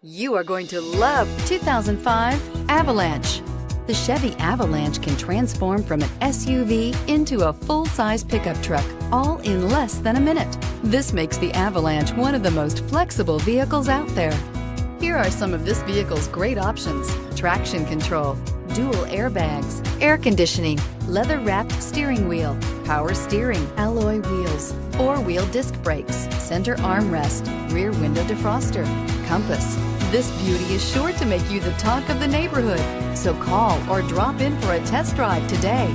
You are going to love 2005 Avalanche. The Chevy Avalanche can transform from an SUV into a full-size pickup truck, all in less than a minute. This makes the Avalanche one of the most flexible vehicles out there. Here are some of this vehicle's great options: traction control, dual airbags, air conditioning, leather-wrapped steering wheel, power steering, alloy wheels, four-wheel disc brakes, center armrest, rear window defroster, compass. This beauty is sure to make you the talk of the neighborhood. So call or drop in for a test drive today.